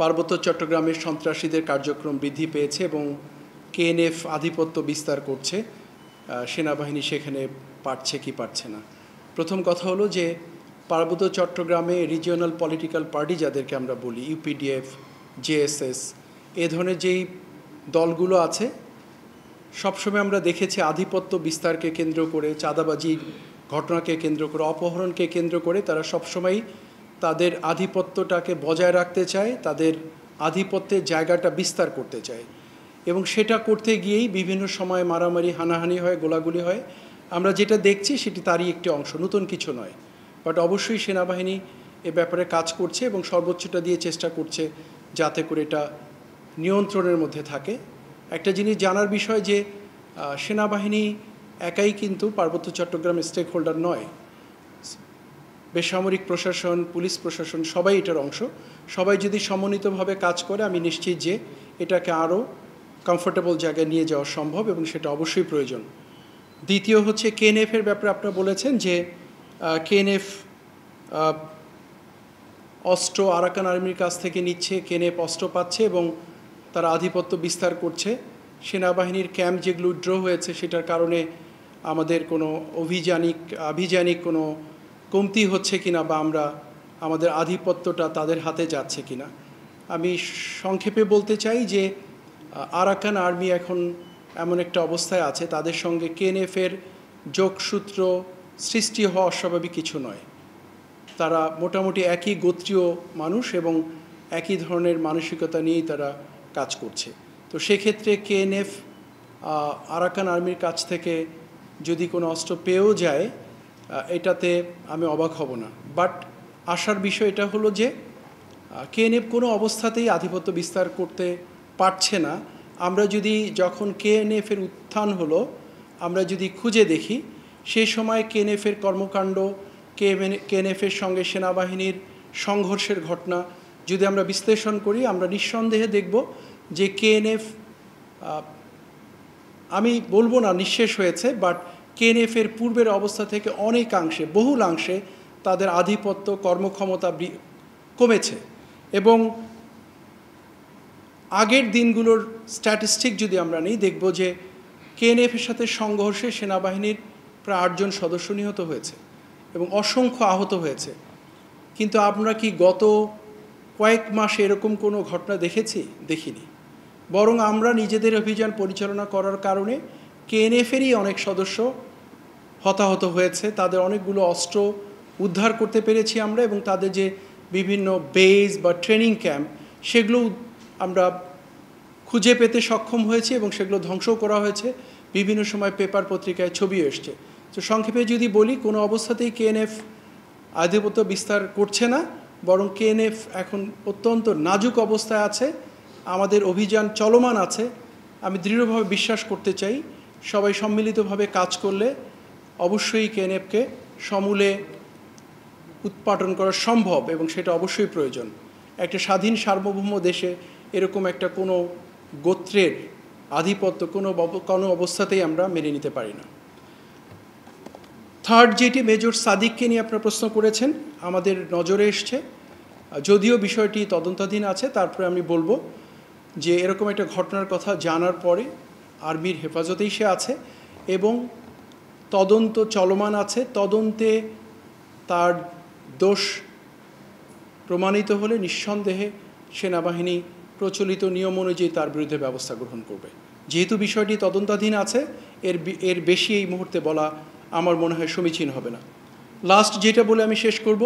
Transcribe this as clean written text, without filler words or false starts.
পার্বত্য চট্টগ্রামের সন্ত্রাসীদের কার্যক্রম বৃদ্ধি পেয়েছে এবং কেএনএফ আধিপত্য বিস্তার করছে। সেনাবাহিনী সেখানে পারছে কি পারছে না। প্রথম কথা হলো যে পার্বত্য চট্টগ্রামে রিজিওনাল পলিটিক্যাল পার্টি যাদেরকে আমরা বলি, ইউপিডিএফ, জেএসএস, এ ধরনের যেই দলগুলো আছে, সবসময় আমরা দেখেছি আধিপত্য বিস্তারকে কেন্দ্র করে, চাঁদাবাজির ঘটনাকে কেন্দ্র করে, অপহরণকে কেন্দ্র করে তারা সবসময়ই তাদের আধিপত্যটাকে বজায় রাখতে চায়, তাদের আধিপত্যের জায়গাটা বিস্তার করতে চায় এবং সেটা করতে গিয়েই বিভিন্ন সময় মারামারি, হানাহানি হয়, গোলাগুলি হয়। আমরা যেটা দেখছি সেটি তারই একটি অংশ, নতুন কিছু নয়। বাট অবশ্যই সেনাবাহিনী এ ব্যাপারে কাজ করছে এবং সর্বোচ্চটা দিয়ে চেষ্টা করছে যাতে করে এটা নিয়ন্ত্রণের মধ্যে থাকে। একটা জিনিস জানার বিষয় যে সেনাবাহিনী একাই কিন্তু পার্বত্য চট্টগ্রামের স্টেক হোল্ডার নয়। বেসামরিক প্রশাসন, পুলিশ প্রশাসন সবাই এটার অংশ। সবাই যদি সমন্বিতভাবে কাজ করে আমি নিশ্চিত যে এটাকে আরও কমফোর্টেবল জায়গায় নিয়ে যাওয়া সম্ভব এবং সেটা অবশ্যই প্রয়োজন। দ্বিতীয় হচ্ছে কেএনএফের ব্যাপারে আপনারা বলেছেন যে কেএনএফ অস্ত্র আরাকান আর্মির কাছ থেকে নিচ্ছে, কেএনএফ অস্ত্র পাচ্ছে এবং তারা আধিপত্য বিস্তার করছে। সেনাবাহিনীর ক্যাম্প যেগুলো উইথড্র হয়েছে সেটার কারণে আমাদের কোনো আভিযানিক কোনো কমতি হচ্ছে কিনা বা আমরা আমাদের আধিপত্যটা তাদের হাতে যাচ্ছে কিনা। আমি সংক্ষেপে বলতে চাই যে আরাকান আর্মি এখন এমন একটা অবস্থায় আছে, তাদের সঙ্গে কেএনএফের যোগসূত্র সৃষ্টি হওয়া অস্বাভাবিক কিছু নয়। তারা মোটামুটি একই গোত্রীয় মানুষ এবং একই ধরনের মানসিকতা নিয়েই তারা কাজ করছে। তো সেক্ষেত্রে কেএনএফ আরাকান আর্মির কাছ থেকে যদি কোনো অস্ত্র পেয়েও যায় এটাতে আমি অবাক হব না। বাট আশার বিষয় এটা হলো যে কেএনএফ কোনো অবস্থাতেই আধিপত্য বিস্তার করতে পারছে না। আমরা যদি যখন কেএনএফের উত্থান হলো আমরা যদি খুঁজে দেখি সেই সময় কেএনএফের কর্মকাণ্ড, কেএনএফের সঙ্গে সেনাবাহিনীর সংঘর্ষের ঘটনা যদি আমরা বিশ্লেষণ করি আমরা নিঃসন্দেহে দেখব যে কেএনএফ, আমি বলবো না নিঃশেষ হয়েছে, বাট কেএনএফের পূর্বের অবস্থা থেকে অনেকাংশে, বহুলাংশে তাদের আধিপত্য, কর্মক্ষমতা কমেছে এবং আগের দিনগুলোর স্ট্যাটিস্টিক যদি আমরা নিই দেখব যে কেএনএফের সাথে সংঘর্ষে সেনাবাহিনীর প্রায় 8 জন সদস্য নিহত হয়েছে এবং অসংখ্য আহত হয়েছে। কিন্তু আমরা কি গত কয়েক মাসে এরকম কোনো ঘটনা দেখিনি। বরং আমরা নিজেদের অভিযান পরিচালনা করার কারণে কেএনএফেরই অনেক সদস্য হতাহত হয়েছে, তাদের অনেকগুলো অস্ত্র উদ্ধার করতে পেরেছি আমরা এবং তাদের যে বিভিন্ন বেস বা ট্রেনিং ক্যাম্প সেগুলো আমরা খুঁজে পেতে সক্ষম হয়েছি এবং সেগুলো ধ্বংসও করা হয়েছে। বিভিন্ন সময় পেপার পত্রিকায় ছবিও এসছে। তো সংক্ষেপে যদি বলি কোনো অবস্থাতেই কেএনএফ আধিপত্য বিস্তার করছে না, বরং কেএনএফ এখন অত্যন্ত নাজুক অবস্থায় আছে। আমাদের অভিযান চলমান আছে। আমি দৃঢ়ভাবে বিশ্বাস করতে চাই সবাই সম্মিলিতভাবে কাজ করলে অবশ্যই কেএনএফকে সমূলে উৎপাটন করা সম্ভব এবং সেটা অবশ্যই প্রয়োজন। একটা স্বাধীন সার্বভৌম দেশে এরকম একটা কোনো গোত্রের আধিপত্য কোনো অবস্থাতেই আমরা মেনে নিতে পারি না। থার্ড যেটি মেজর সাদিককে নিয়ে আপনারা প্রশ্ন করেছেন, আমাদের নজরে এসছে, যদিও বিষয়টি তদন্তাধীন আছে, তারপরে আমি বলবো যে এরকম একটা ঘটনার কথা জানার পরে আর্মির হেফাজতেই সে আছে এবং তদন্ত চলমান আছে। তদন্তে তার দোষ প্রমাণিত হলে নিঃসন্দেহে সেনাবাহিনী প্রচলিত নিয়ম অনুযায়ী তার বিরুদ্ধে ব্যবস্থা গ্রহণ করবে। যেহেতু বিষয়টি তদন্তাধীন আছে এর বেশি এই মুহূর্তে বলা আমার মনে হয় সমীচীন হবে না। লাস্ট যেটা বলে আমি শেষ করব,